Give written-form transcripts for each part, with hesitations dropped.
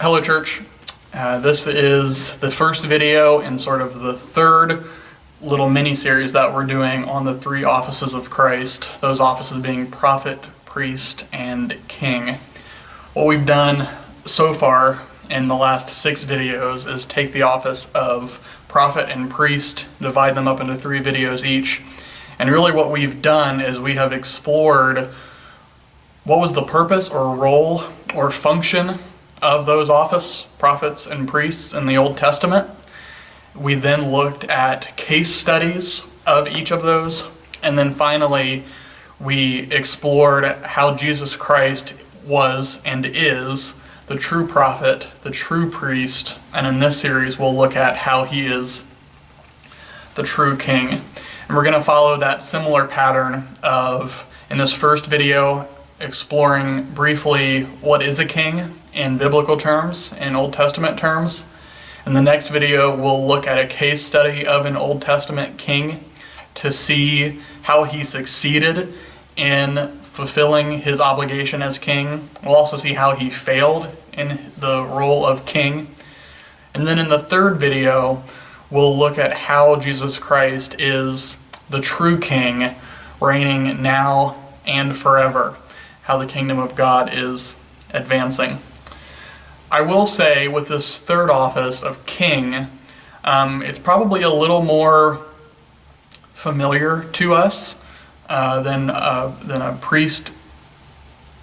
Hello, church. This is the first video in sort of the third little mini-series that we're doing on the three offices of Christ, those offices being prophet, priest, and king. What we've done so far in the last 6 videos is take the office of prophet and priest, divide them up into 3 videos each, and really what we've done is we have explored what was the purpose or role or function of those office, prophets and priests in the Old Testament. We then looked at case studies of each of those, and then finally we explored how Jesus Christ was and is the true prophet, the true priest, and in this series we'll look at how he is the true king. And we're going to follow that similar pattern of, in this first video, exploring briefly what is a king in biblical terms, in Old Testament terms. In the next video, we'll look at a case study of an Old Testament king to see how he succeeded in fulfilling his obligation as king. We'll also see how he failed in the role of king. And then in the third video, we'll look at how Jesus Christ is the true king, reigning now and forever, how the kingdom of God is advancing. I will say with this third office of king, it's probably a little more familiar to us than a priest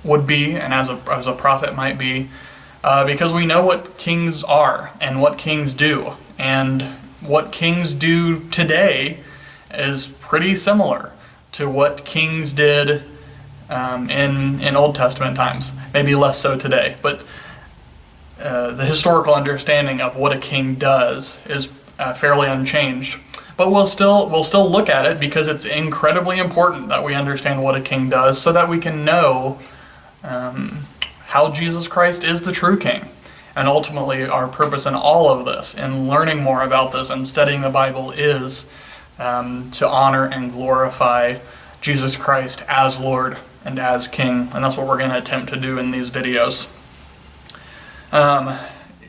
would be, and as a prophet might be, because we know what kings are and what kings do, and what kings do today is pretty similar to what kings did in Old Testament times. Maybe less so today, but the historical understanding of what a king does is fairly unchanged. But we'll still look at it because it's incredibly important that we understand what a king does so that we can know how Jesus Christ is the true king. And ultimately our purpose in all of this, in learning more about this and studying the Bible, is to honor and glorify Jesus Christ as Lord and as King. And that's what we're going to attempt to do in these videos.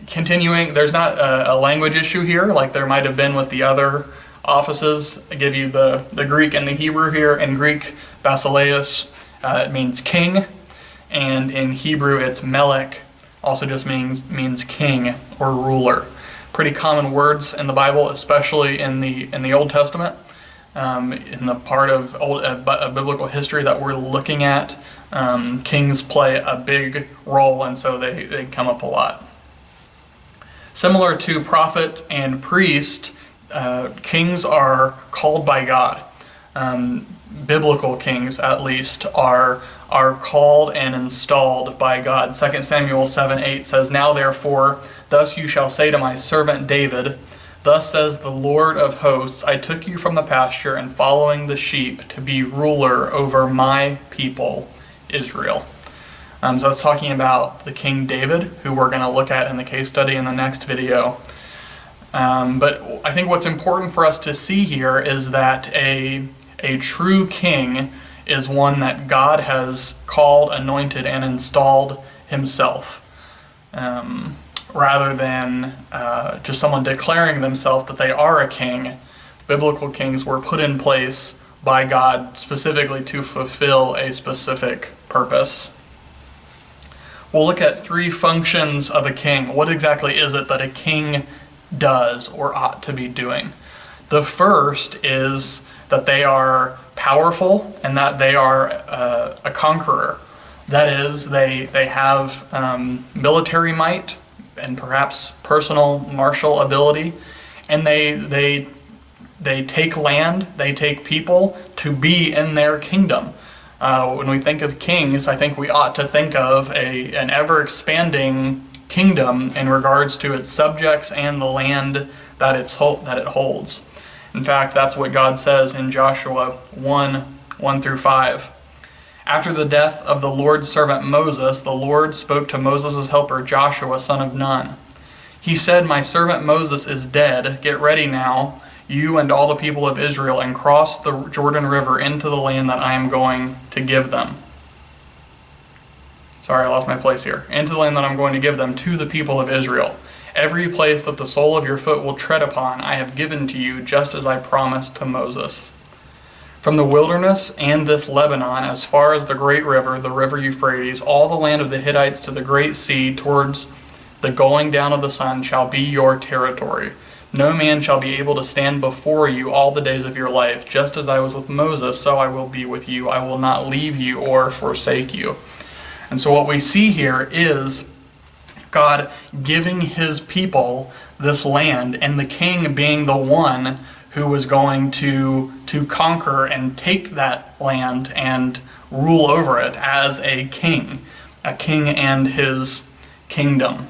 Continuing, there's not a language issue here like there might have been with the other offices. I give you the Greek and the Hebrew here. In Greek, basileus, it means king, and in Hebrew it's melech, also just means king or ruler. Pretty common words in the Bible, especially in the Old Testament. In the part of biblical history that we're looking at, kings play a big role, and so they come up a lot. Similar to prophet and priest, kings are called by God. Biblical kings, at least, are called and installed by God. 2 Samuel 7:8 says, "Now therefore, thus you shall say to my servant David, Thus says the Lord of hosts, I took you from the pasture and following the sheep to be ruler over my people, Israel." So that's talking about the King David, who we're going to look at in the case study in the next video. But I think what's important for us to see here is that a true king is one that God has called, anointed, and installed himself. Rather than just someone declaring themselves that they are a king. Biblical kings were put in place by God specifically to fulfill a specific purpose. We'll look at 3 functions of a king. What exactly is it that a king does or ought to be doing? The first is that they are powerful and that they are a conqueror. That is, they have military might and perhaps personal martial ability, and they take land, they take people to be in their kingdom. When we think of kings, I think we ought to think of an ever-expanding kingdom in regards to its subjects and the land that it holds. In fact, that's what God says in Joshua 1:1-5. After the death of the Lord's servant Moses, the Lord spoke to Moses' helper Joshua, son of Nun. He said, "My servant Moses is dead. Get ready now, you and all the people of Israel, and cross the Jordan River into the land that I am going to give them." Sorry, I lost my place here. Into the land that I'm going to give them, to the people of Israel. Every place that the sole of your foot will tread upon, I have given to you, just as I promised to Moses. From the wilderness and this Lebanon, as far as the great river, the river Euphrates, all the land of the Hittites to the great sea, towards the going down of the sun, shall be your territory. No man shall be able to stand before you all the days of your life. Just as I was with Moses, so I will be with you. I will not leave you or forsake you. And so what we see here is God giving his people this land, and the king being the one who was going to conquer and take that land and rule over it as a king and his kingdom.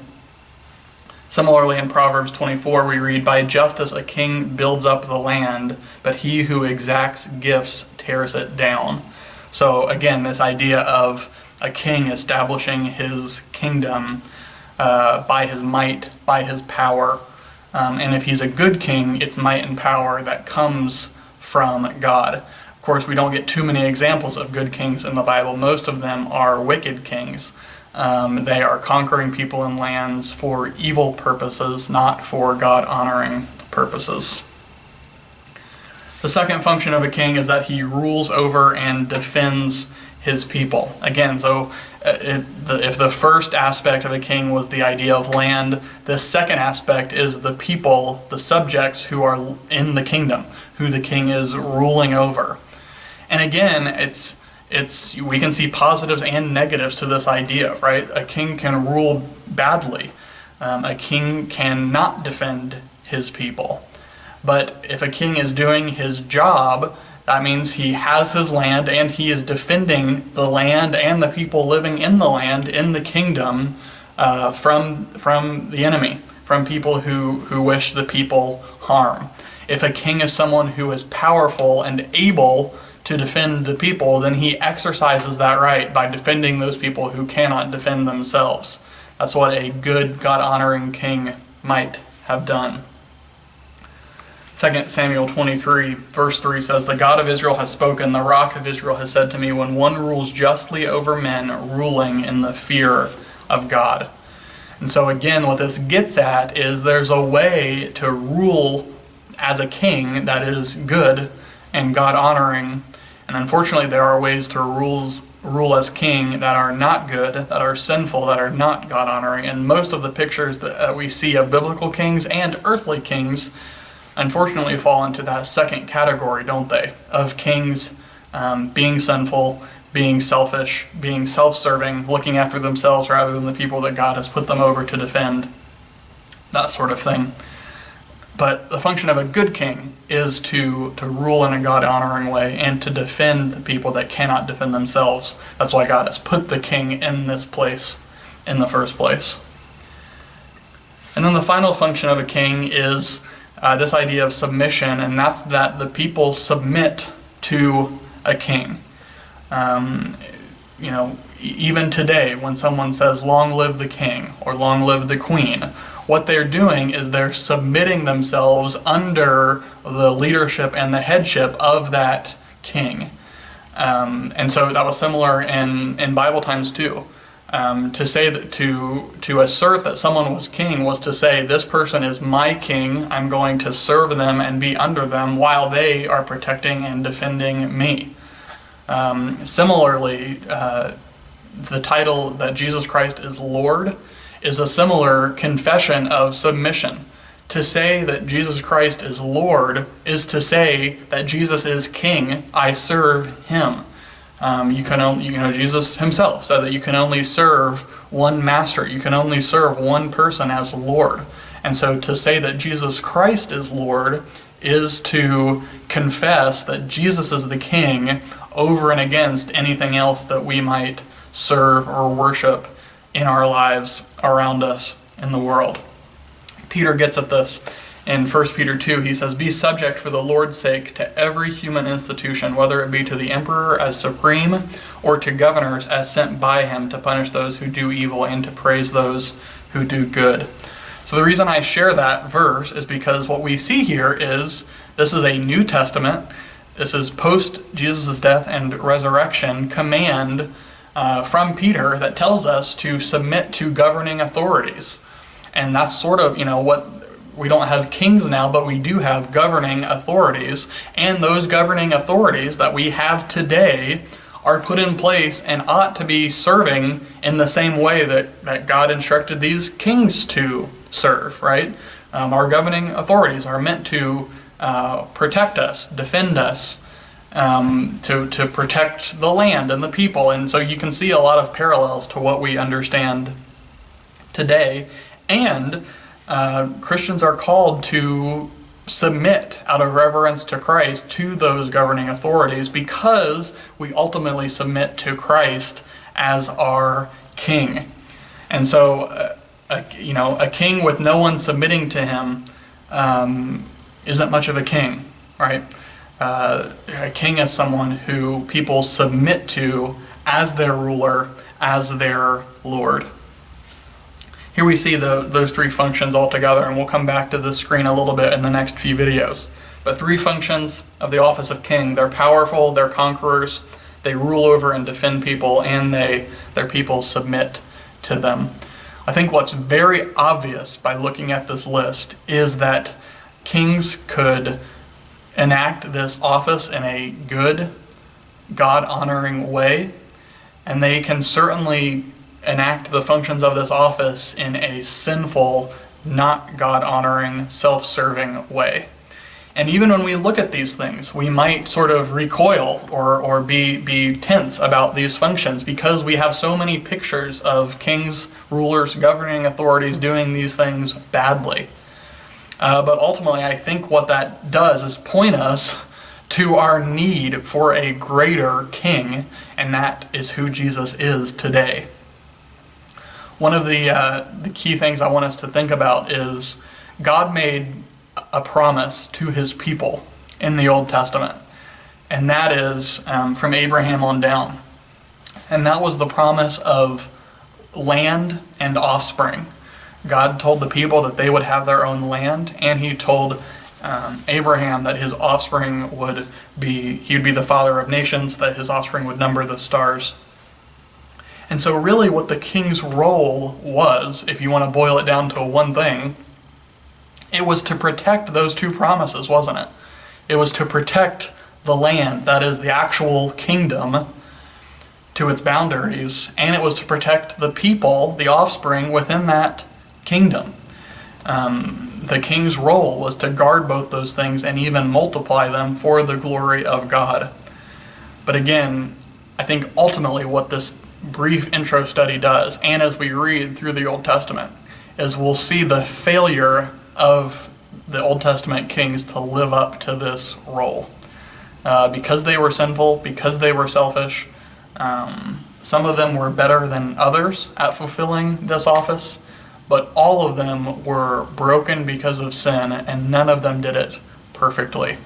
Similarly, in Proverbs 24, we read, by justice a king builds up the land, but he who exacts gifts tears it down. So again, this idea of a king establishing his kingdom by his might, by his power. And if he's a good king, it's might and power that comes from God. Of course, we don't get too many examples of good kings in the Bible. Most of them are wicked kings. They are conquering people and lands for evil purposes, not for God-honoring purposes. The second function of a king is that he rules over and defends his people. Again, so if the first aspect of a king was the idea of land, the second aspect is the people, the subjects who are in the kingdom, who the king is ruling over. And again, we can see positives and negatives to this idea, right? A king can rule badly. A king cannot defend his people. But if a king is doing his job, that means he has his land and he is defending the land and the people living in the land, in the kingdom, from the enemy, from people who wish the people harm. If a king is someone who is powerful and able to defend the people, then he exercises that right by defending those people who cannot defend themselves. That's what a good, God-honoring king might have done. 2 Samuel 23, verse 3 says, the God of Israel has spoken, the rock of Israel has said to me, when one rules justly over men, ruling in the fear of God. And so again, what this gets at is there's a way to rule as a king that is good and God-honoring. And unfortunately, there are ways to rule as king that are not good, that are sinful, that are not God-honoring. And most of the pictures that we see of biblical kings and earthly kings unfortunately fall into that second category, don't they? Of kings being sinful, being selfish, being self-serving, looking after themselves rather than the people that God has put them over to defend, that sort of thing. But the function of a good king is to rule in a God-honoring way and to defend the people that cannot defend themselves. That's why God has put the king in this place in the first place. And then the final function of a king is this idea of submission, and that's that the people submit to a king. Even today, when someone says, long live the king, or long live the queen, what they're doing is they're submitting themselves under the leadership and the headship of that king. And so that was similar in Bible times too. To say that to assert that someone was king was to say, this person is my king, I'm going to serve them and be under them while they are protecting and defending me. Similarly, the title that Jesus Christ is Lord is a similar confession of submission. To say that Jesus Christ is Lord is to say that Jesus is king, I serve him. Jesus himself said that you can only serve one master. You can only serve one person as Lord. And so to say that Jesus Christ is Lord is to confess that Jesus is the king over and against anything else that we might serve or worship in our lives around us in the world. Peter gets at this in 1 Peter 2. He says, be subject for the Lord's sake to every human institution, whether it be to the emperor as supreme or to governors as sent by him to punish those who do evil and to praise those who do good. So the reason I share that verse is because what we see here is this is a New Testament. This is post Jesus' death and resurrection command from Peter that tells us to submit to governing authorities. And that's sort of, what we don't have kings now, but we do have governing authorities. And those governing authorities that we have today are put in place and ought to be serving in the same way that God instructed these kings to serve, right? Our governing authorities are meant to protect us, defend us, to protect the land and the people. And so you can see a lot of parallels to what we understand today. And Christians are called to submit out of reverence to Christ to those governing authorities, because we ultimately submit to Christ as our king. And so a king with no one submitting to him isn't much of a king, right? A king is someone who people submit to as their ruler, as their Lord. Here we see those three functions all together, and we'll come back to the screen a little bit in the next few videos. But three functions of the office of king. They're powerful, they're conquerors, they rule over and defend people, and their people submit to them. I think what's very obvious by looking at this list is that kings could enact this office in a good, God-honoring way, and they can certainly enact the functions of this office in a sinful, not God-honoring, self-serving way. And even when we look at these things, we might sort of recoil or be tense about these functions, because we have so many pictures of kings, rulers, governing authorities doing these things badly. But ultimately, I think what that does is point us to our need for a greater king, and that is who Jesus is today. One of the key things I want us to think about is God made a promise to his people in the Old Testament, and that is from Abraham on down. And that was the promise of land and offspring. God told the people that they would have their own land, and he told Abraham that his offspring he would be the father of nations, that his offspring would number the stars. And so really what the king's role was, if you want to boil it down to one thing, it was to protect those two promises, wasn't it? It was to protect the land, that is the actual kingdom, to its boundaries, and it was to protect the people, the offspring within that kingdom. The king's role was to guard both those things and even multiply them for the glory of God. But again, I think ultimately what this brief intro study does, and as we read through the Old Testament, is we'll see the failure of the Old Testament kings to live up to this role. Because they were sinful, because they were selfish, some of them were better than others at fulfilling this office, but all of them were broken because of sin, and none of them did it perfectly.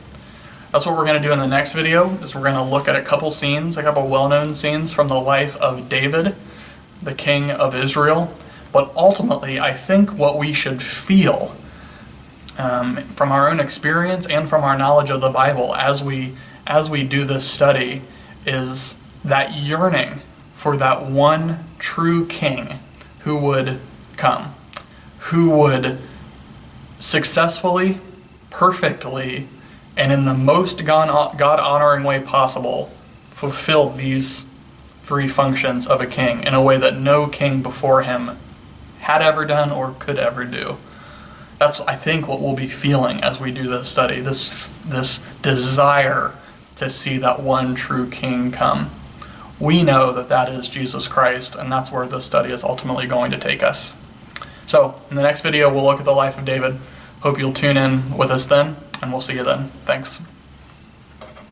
That's what we're going to do in the next video, is we're going to look at a couple well-known scenes from the life of David, the king of Israel. But ultimately, I think what we should feel from our own experience and from our knowledge of the Bible as we do this study is that yearning for that one true king who would come, who would successfully, perfectly, and in the most God-honoring way possible, fulfill these three functions of a king in a way that no king before him had ever done or could ever do. That's, I think, what we'll be feeling as we do this study, this desire to see that one true king come. We know that that is Jesus Christ, and that's where this study is ultimately going to take us. So, in the next video, we'll look at the life of David. Hope you'll tune in with us then, and we'll see you then. Thanks.